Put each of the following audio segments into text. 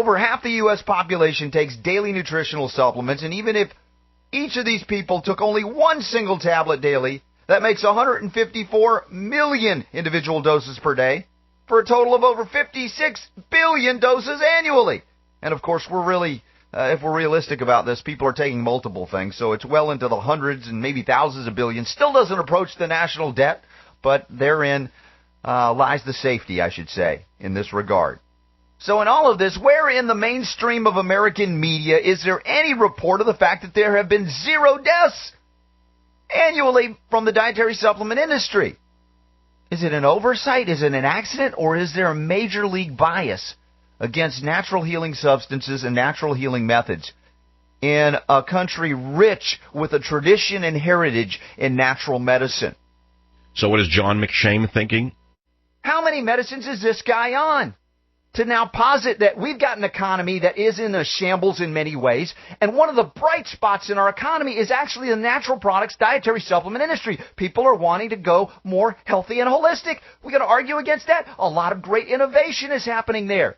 over half the U.S. population takes daily nutritional supplements, and even if each of these people took only one single tablet daily, that makes 154 million individual doses per day, for a total of over 56 billion doses annually. And of course, if we're realistic about this, people are taking multiple things, so it's well into the hundreds and maybe thousands of billions. Still doesn't approach the national debt, but therein lies the safety, I should say, in this regard. So in all of this, where in the mainstream of American media is there any report of the fact that there have been 0 deaths annually from the dietary supplement industry? Is it an oversight? Is it an accident? Or is there a major league bias against natural healing substances and natural healing methods in a country rich with a tradition and heritage in natural medicine? So what is John McShane thinking? How many medicines is this guy on to now posit that we've got an economy that is in a shambles in many ways, and one of the bright spots in our economy is actually the natural products dietary supplement industry. People are wanting to go more healthy and holistic. We're going to argue against that? A lot of great innovation is happening there.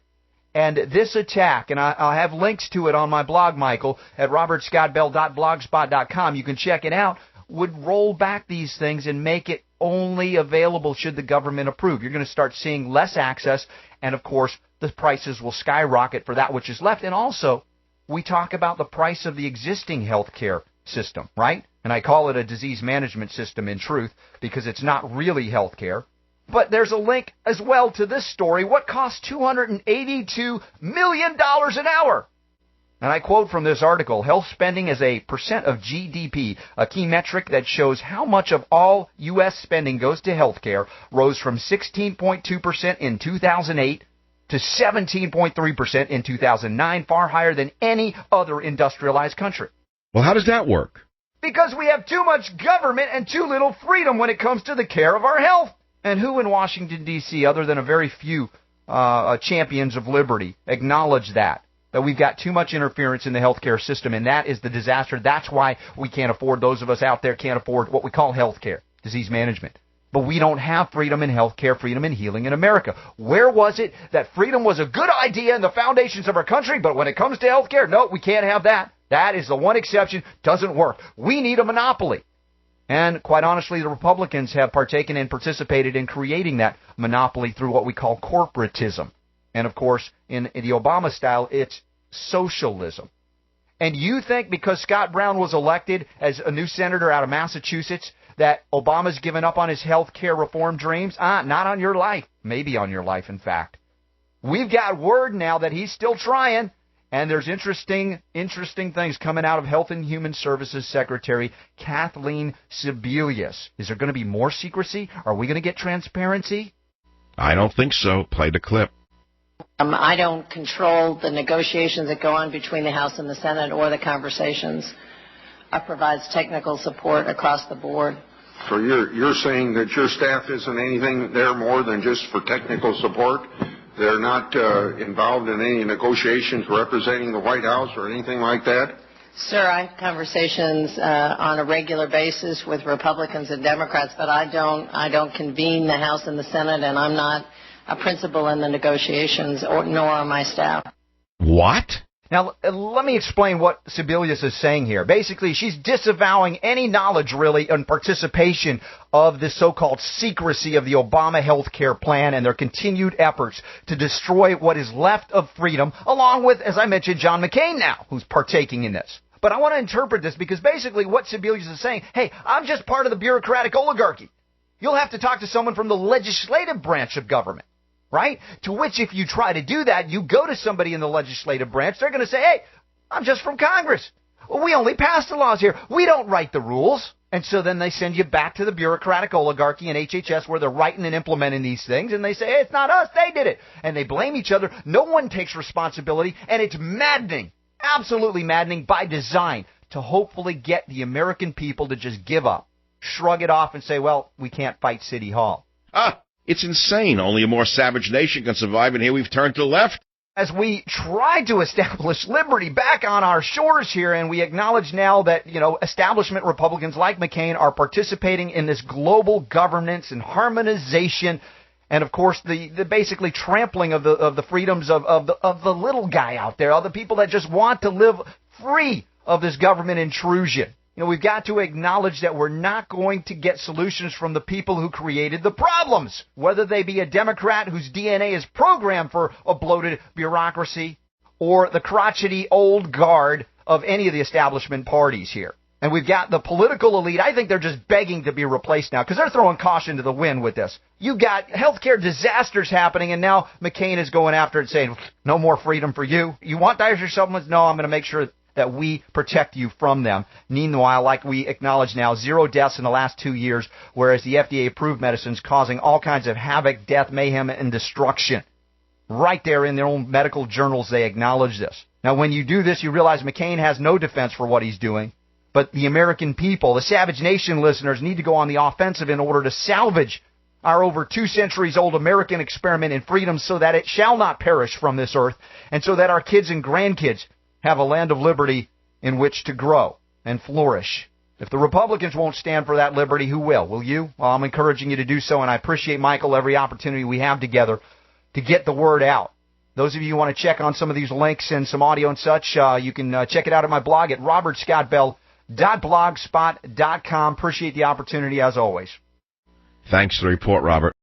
And this attack, and I'll have links to it on my blog, Michael, at robertscottbell.blogspot.com. You can check it out. Would roll back these things and make it only available should the government approve. You're going to start seeing less access, and of course, the prices will skyrocket for that which is left. And also, we talk about the price of the existing healthcare system, right? And I call it a disease management system in truth because it's not really healthcare. But there's a link as well to this story. What costs $282 million an hour? And I quote from this article, health spending as a percent of GDP, a key metric that shows how much of all U.S. spending goes to healthcare, rose from 16.2% in 2008 to 17.3% in 2009, far higher than any other industrialized country. Well, how does that work? Because we have too much government and too little freedom when it comes to the care of our health. And who in Washington, D.C., other than a very few champions of liberty, acknowledge that we've got too much interference in the healthcare system, and that is the disaster. That's why we can't afford, those of us out there can't afford what we call healthcare, disease management. But we don't have freedom in healthcare, freedom in healing in America. Where was it that freedom was a good idea in the foundations of our country, but when it comes to healthcare, no, we can't have that. That is the one exception. Doesn't work. We need a monopoly. And quite honestly, the Republicans have partaken and participated in creating that monopoly through what we call corporatism. And of course, in the Obama style, it's socialism. And you think because Scott Brown was elected as a new senator out of Massachusetts that Obama's given up on his health care reform dreams? Not on your life. Maybe on your life, in fact. We've got word now that he's still trying. And there's interesting things coming out of Health and Human Services Secretary Kathleen Sebelius. Is there going to be more secrecy? Are we going to get transparency? I don't think so. Play the clip. I don't control the negotiations that go on between the House and the Senate or the conversations. I provide technical support across the board. So you're saying that your staff isn't anything there more than just for technical support? They're not involved in any negotiations representing the White House or anything like that? Sir, I have conversations on a regular basis with Republicans and Democrats, but I don't convene the House and the Senate, and I'm not a principal in the negotiations, nor are my staff. What? Now, let me explain what Sebelius is saying here. Basically, she's disavowing any knowledge, really, and participation of the so-called secrecy of the Obama health care plan and their continued efforts to destroy what is left of freedom, along with, as I mentioned, John McCain now, who's partaking in this. But I want to interpret this because basically what Sebelius is saying, hey, I'm just part of the bureaucratic oligarchy. You'll have to talk to someone from the legislative branch of government. Right? To which if you try to do that, you go to somebody in the legislative branch, they're going to say, hey, I'm just from Congress. We only pass the laws here. We don't write the rules. And so then they send you back to the bureaucratic oligarchy and HHS where they're writing and implementing these things. And they say, hey, it's not us. They did it. And they blame each other. No one takes responsibility. And it's maddening, absolutely maddening by design to hopefully get the American people to just give up, shrug it off and say, well, we can't fight City Hall. It's insane. Only a more savage nation can survive, and here we've turned to the left. As we try to establish liberty back on our shores here, and we acknowledge now that, establishment Republicans like McCain are participating in this global governance and harmonization And of course, the basically trampling of the freedoms of the little guy out there, of the people that just want to live free of this government intrusion. You know, we've got to acknowledge that we're not going to get solutions from the people who created the problems, whether they be a Democrat whose DNA is programmed for a bloated bureaucracy or the crotchety old guard of any of the establishment parties here. And we've got the political elite. I think they're just begging to be replaced now because they're throwing caution to the wind with this. You've got healthcare disasters happening, and now McCain is going after it saying, no more freedom for you. You want dietary supplements? No, I'm going to make sure that we protect you from them. Meanwhile, like we acknowledge now, 0 deaths in the last 2 years, whereas the FDA-approved medicines causing all kinds of havoc, death, mayhem, and destruction. Right there in their own medical journals, they acknowledge this. Now, when you do this, you realize McCain has no defense for what he's doing. But the American people, the Savage Nation listeners, need to go on the offensive in order to salvage our over 2 centuries old American experiment in freedom so that it shall not perish from this earth and so that our kids and grandkids have a land of liberty in which to grow and flourish. If the Republicans won't stand for that liberty, who will? Will you? Well, I'm encouraging you to do so, and I appreciate, Michael, every opportunity we have together to get the word out. Those of you who want to check on some of these links and some audio and such, you can check it out at my blog at robertscottbell.blogspot.com. Appreciate the opportunity as always. Thanks for the report, Robert.